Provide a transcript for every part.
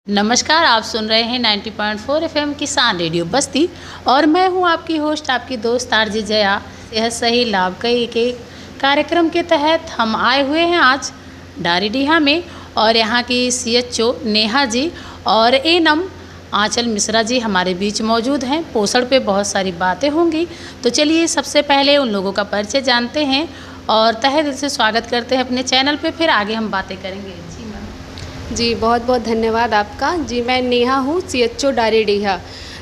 नमस्कार, आप सुन रहे हैं 90.4 एफएम किसान रेडियो बस्ती और मैं हूं आपकी होस्ट, आपकी दोस्त आरजे जया। सेहत सही लाभ कई के कार्यक्रम के तहत हम आए हुए हैं आज डारीडीहा में और यहां की सीएचओ नेहा जी और एएनएम आंचल मिश्रा जी हमारे बीच मौजूद हैं। पोषण पे बहुत सारी बातें होंगी, तो चलिए सबसे पहले उन लोगों का परिचय जानते हैं और तहे दिल से स्वागत करते हैं अपने चैनल पे, फिर आगे हम बातें करेंगे। जी बहुत बहुत धन्यवाद आपका। जी मैं नेहा हूँ, सीएचओ डारीडीहा।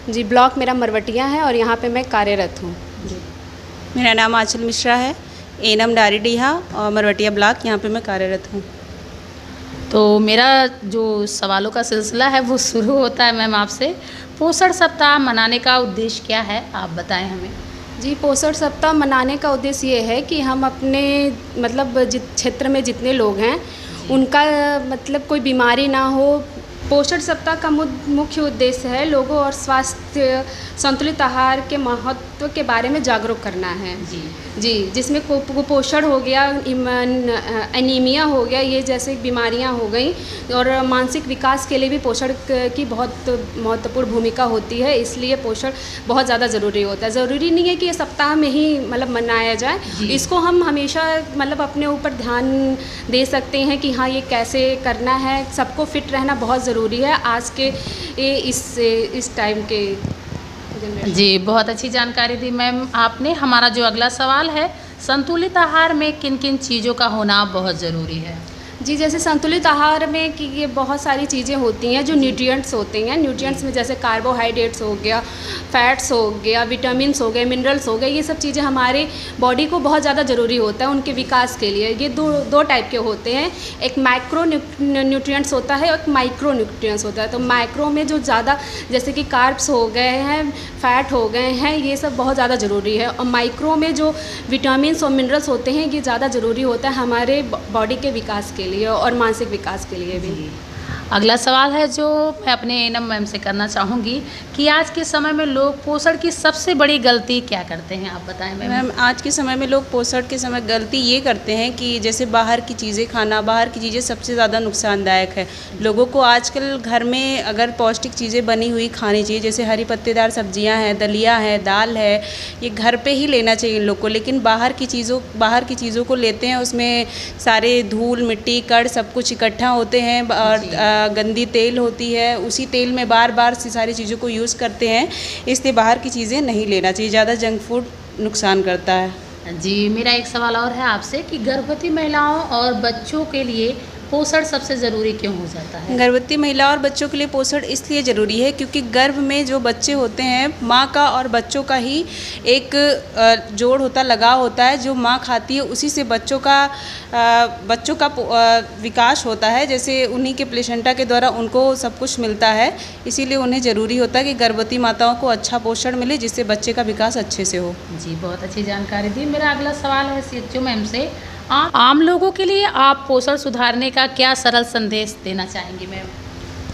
जी ब्लॉक मेरा मरवटिया है और यहाँ पे मैं कार्यरत हूँ। जी मेरा नाम आंचल मिश्रा है, एएनएम डारीडीहा और मरवटिया ब्लॉक, यहाँ पे मैं कार्यरत हूँ। तो मेरा जो सवालों का सिलसिला है वो शुरू होता है मैम आपसे। पोषण सप्ताह मनाने का उद्देश्य क्या है, आप बताएं हमें। जी पोषण सप्ताह मनाने का उद्देश्य ये है कि हम अपने मतलब क्षेत्र में जितने लोग हैं उनका मतलब कोई बीमारी ना हो। पोषण सप्ताह का मुख्य उद्देश्य है लोगों और स्वास्थ्य संतुलित आहार के महत्व के बारे में जागरूक करना है। जी जिसमें कुपोषण हो गया, एनीमिया हो गया, ये जैसे बीमारियां हो गई और मानसिक विकास के लिए भी पोषण की बहुत महत्वपूर्ण भूमिका होती है। इसलिए पोषण बहुत ज़्यादा ज़रूरी होता है। ज़रूरी नहीं है कि ये सप्ताह में ही मतलब मनाया जाए, इसको हम हमेशा मतलब अपने ऊपर ध्यान दे सकते हैं कि हाँ ये कैसे करना है। सबको फिट रहना बहुत ज़रूरी है आज के इस टाइम के। जी बहुत अच्छी जानकारी दी मैम आपने। हमारा जो अगला सवाल है, संतुलित आहार में किन किन चीज़ों का होना बहुत ज़रूरी है। जी जैसे संतुलित आहार में कि ये बहुत सारी चीज़ें होती हैं जो न्यूट्रिएंट्स होते हैं। न्यूट्रिएंट्स में जैसे कार्बोहाइड्रेट्स हो गया, फैट्स हो गया, विटामिन्स हो गए, मिनरल्स हो गए, ये सब चीज़ें हमारे बॉडी को बहुत ज़्यादा ज़रूरी होता है उनके विकास के लिए। ये दो टाइप के होते हैं, एक माइक्रो न्यूट्रिएंट्स होता है और एक माइक्रो न्यूट्रिएंट्स होता है। तो माइक्रो में जो ज़्यादा जैसे कि कार्ब्स हो गए हैं, फैट हो गए हैं, ये सब बहुत ज़्यादा ज़रूरी है। और माइक्रो में जो विटामिन्स और मिनरल्स होते हैं ये ज़्यादा ज़रूरी होता है हमारे बॉडी के विकास के लिए और मानसिक विकास के लिए भी। अगला सवाल है जो मैं अपने एएनएम मैम से करना चाहूँगी कि आज के समय में लोग पोषण की सबसे बड़ी गलती क्या करते हैं, आप बताएं मैम। आज के समय में लोग पोषण के समय गलती ये करते हैं कि जैसे बाहर की चीज़ें खाना, बाहर की चीज़ें सबसे ज़्यादा नुकसानदायक है। लोगों को आजकल घर में अगर पौष्टिक चीज़ें बनी हुई खानी चाहिए, जैसे हरी पत्तेदार सब्जियाँ हैं, दलिया है, दाल है, ये घर पर ही लेना चाहिए इन लोग को। लेकिन बाहर की चीज़ों को लेते हैं, उसमें सारे धूल मिट्टी कड़ सब कुछ इकट्ठा होते हैं और गंदी तेल होती है, उसी तेल में बार बार से सारी चीज़ों को यूज़ करते हैं। इसलिए बाहर की चीज़ें नहीं लेना चाहिए, ज़्यादा जंक फूड नुकसान करता है। जी मेरा एक सवाल और है आपसे कि गर्भवती महिलाओं और बच्चों के लिए पोषण सबसे ज़रूरी क्यों हो जाता है। गर्भवती महिला और बच्चों के लिए पोषण इसलिए ज़रूरी है क्योंकि गर्भ में जो बच्चे होते हैं, माँ का और बच्चों का ही एक जोड़ होता, लगाव होता है। जो माँ खाती है उसी से बच्चों का विकास होता है। जैसे उन्हीं के प्लेसेंटा के द्वारा उनको सब कुछ मिलता है। इसीलिए उन्हें ज़रूरी होता है कि गर्भवती माताओं को अच्छा पोषण मिले जिससे बच्चे का विकास अच्छे से हो। जी बहुत अच्छी जानकारी दी। मेरा अगला सवाल है सीएचओ मैम से, आम लोगों के लिए आप पोषण सुधारने का क्या सरल संदेश देना चाहेंगी मैम।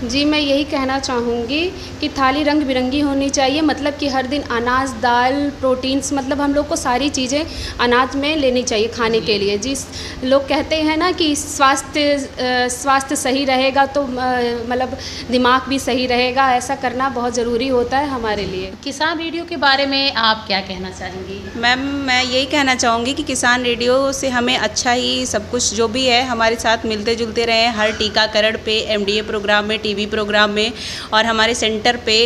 जी मैं यही कहना चाहूँगी कि थाली रंग बिरंगी होनी चाहिए। मतलब कि हर दिन अनाज, दाल, प्रोटीन्स, मतलब हम लोग को सारी चीज़ें अनाज में लेनी चाहिए खाने के लिए। जिस लोग कहते हैं ना कि स्वास्थ्य सही रहेगा तो मतलब दिमाग भी सही रहेगा, ऐसा करना बहुत ज़रूरी होता है हमारे लिए। किसान रेडियो के बारे में आप क्या कहना चाहेंगी। मैम मैं यही कहना चाहूँगी कि किसान रेडियो से हमें अच्छा ही सब कुछ जो भी है हमारे साथ मिलते जुलते रहे। हर टीकाकरण पे, एमडीए प्रोग्राम में, टीवी प्रोग्राम में और हमारे सेंटर पे,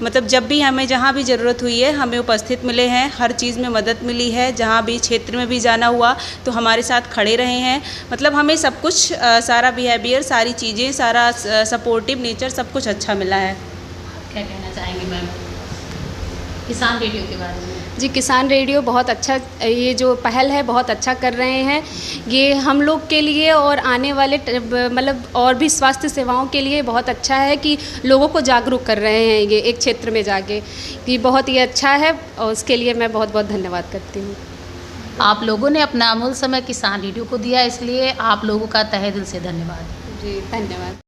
मतलब जब भी हमें जहाँ भी ज़रूरत हुई है हमें उपस्थित मिले हैं। हर चीज़ में मदद मिली है, जहाँ भी क्षेत्र में भी जाना हुआ तो हमारे साथ खड़े रहे हैं। मतलब हमें सब कुछ सारा बिहेवियर, सारी चीज़ें, सारा सपोर्टिव नेचर सब कुछ अच्छा मिला है। क्या कहना चाहेंगे मैम किसान रेडियो के बारे में। जी किसान रेडियो बहुत अच्छा, ये जो पहल है बहुत अच्छा कर रहे हैं। ये हम लोग के लिए और आने वाले मतलब और भी स्वास्थ्य सेवाओं के लिए बहुत अच्छा है कि लोगों को जागरूक कर रहे हैं ये एक क्षेत्र में जाके। ये बहुत ही अच्छा है और उसके लिए मैं बहुत बहुत धन्यवाद करती हूँ। आप लोगों ने अपना अमूल्य समय किसान रेडियो को दिया, इसलिए आप लोगों का तहे दिल से धन्यवाद। जी धन्यवाद।